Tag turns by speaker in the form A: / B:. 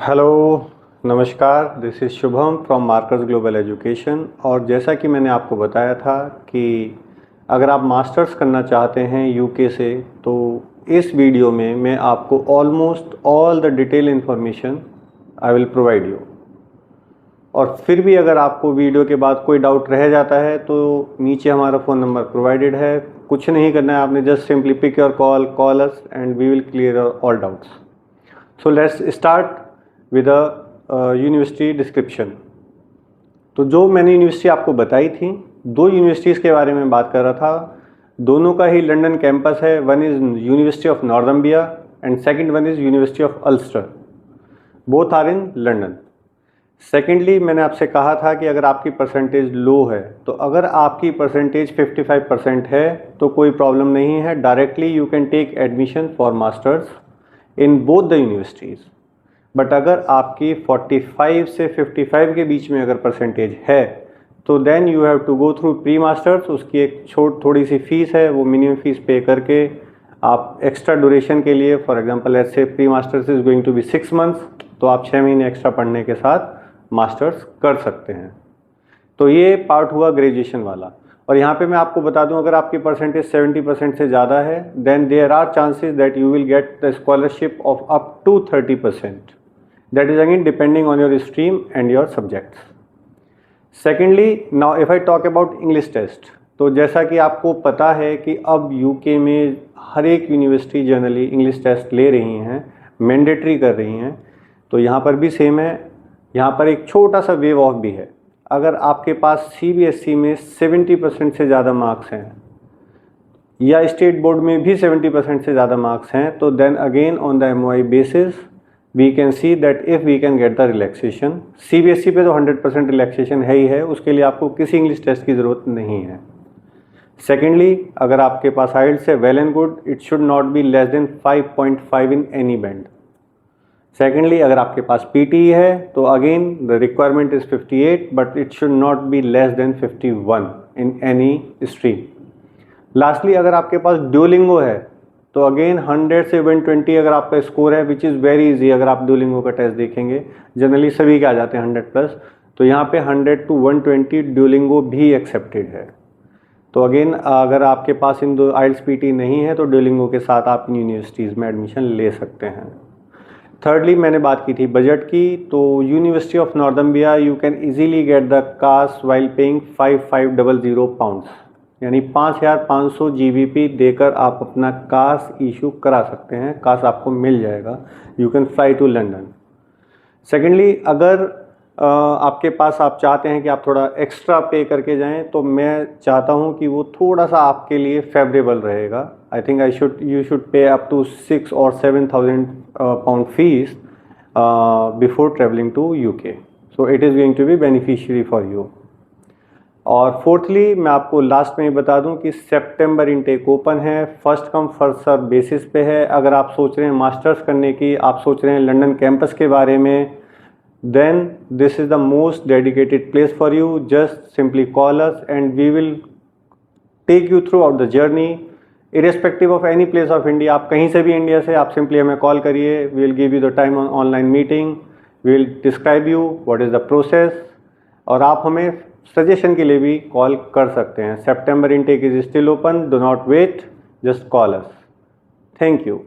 A: Hello, नमस्कार। This is Shubham from markers global education. और जैसा कि मैंने आपको बताया था कि अगर आप मास्टर्स करना चाहते हैं यूके से, तो इस वीडियो में मैं आपको almost all the detail information I will provide you. और फिर भी अगर आपको वीडियो के बाद कोई डाउट रह जाता है तो नीचे हमारा फ़ोन नंबर प्रोवाइडेड है। कुछ नहीं करना है, आपने just simply pick your call us and we will clear all doubts. So let's start with a university description. तो जो मैंने यूनिवर्सिटी आपको बताई थी, दो यूनिवर्सिटीज़ के बारे में बात कर रहा था। दोनों का ही लंदन कैंपस है। One is University of Northumbria and second one is University of Ulster. Both are in London. Secondly, मैंने आपसे कहा था कि अगर आपकी परसेंटेज लो है, तो अगर आपकी परसेंटेज 55% है तो कोई प्रॉब्लम नहीं है। Directly you can take admission for masters in both the universities. But अगर आपकी 45 से 55 के बीच में अगर परसेंटेज है तो then you have to go through pre masters. उसकी एक थोड़ी सी फीस है, वो मिनिमम फीस पे करके आप एक्स्ट्रा ड्यूरेशन के लिए, for example let's say pre masters is going to be 6 months, तो आप 6 महीने एक्स्ट्रा पढ़ने के साथ मास्टर्स कर सकते हैं। तो ये पार्ट हुआ ग्रेजुएशन वाला। और यहाँ पे मैं आपको बता दूं, अगर आपकी परसेंटेज 70% से ज़्यादा है then there are chances that you will get the scholarship of up to 30%। That is again depending on your stream and your subjects. Secondly, now if I talk about English test, तो जैसा कि आपको पता है कि अब UK में हर एक यूनिवर्सिटी जनरली इंग्लिश टेस्ट ले रही हैं, मैंडेटरी कर रही हैं। तो यहाँ पर भी सेम है। यहाँ पर एक छोटा सा वेव ऑफ भी है। अगर आपके पास सीबीएसई में 70% से ज़्यादा मार्क्स हैं या स्टेट बोर्ड में भी 70% से ज़्यादा मार्क्स हैं, तो then again on the MOI basis we can see that if we can get the relaxation. CBSE पे तो 100% रिलैक्सेशन है ही है, उसके लिए आपको किसी इंग्लिश टेस्ट की ज़रूरत नहीं है। सेकेंडली, अगर आपके पास आइल्स है, well and good, it should not be less than 5.5 in any band. Secondly, अगर आपके पास पीटी है तो again the requirement is 58 but it should not be less than 51 in any stream. Lastly, अगर आपके पास ड्यूलिंगो है तो अगेन 100 से 120 अगर आपका स्कोर है, विच इज़ वेरी इजी। अगर आप ड्यूलिंगो का टेस्ट देखेंगे जनरली सभी के आ जाते हैं 100+, तो यहाँ पे 100 to 120 ड्यूलिंगो भी एक्सेप्टेड है। तो अगेन अगर आपके पास इन दो आइल्स पीटी नहीं है तो ड्यूलिंगो के साथ आप इन यूनिवर्सिटीज़ में एडमिशन ले सकते हैं। थर्डली, मैंने बात की थी बजट की, तो University of Northumbria you can easily get the course while paying 5500 pounds, यानी 5500 जीबीपी देकर आप अपना कास इशू करा सकते हैं। कास आपको मिल जाएगा। You can fly to London. Secondly, अगर आपके पास आप चाहते हैं कि आप थोड़ा एक्स्ट्रा पे करके जाएं, तो मैं चाहता हूं कि वो थोड़ा सा आपके लिए फेवरेबल रहेगा। I think you should pay up to 6 or 7,000 pound fees before travelling to UK. So it is going to be beneficiary for you. और फोर्थली, मैं आपको लास्ट में ही बता दूं कि सितंबर इनटेक ओपन है, first come first serve basis पे है। अगर आप सोच रहे हैं मास्टर्स करने की, आप सोच रहे हैं लंदन कैंपस के बारे में, then this is the most dedicated place for you. Just simply call us and we will take you throughout the journey irrespective of any place of India. आप कहीं से भी इंडिया से, आप simply हमें कॉल करिए, we will give you the time on online meeting, we will describe you what is the process। और आप हमें सजेशन के लिए भी कॉल कर सकते हैं। September intake is still open, do not wait, just call us। Thank you।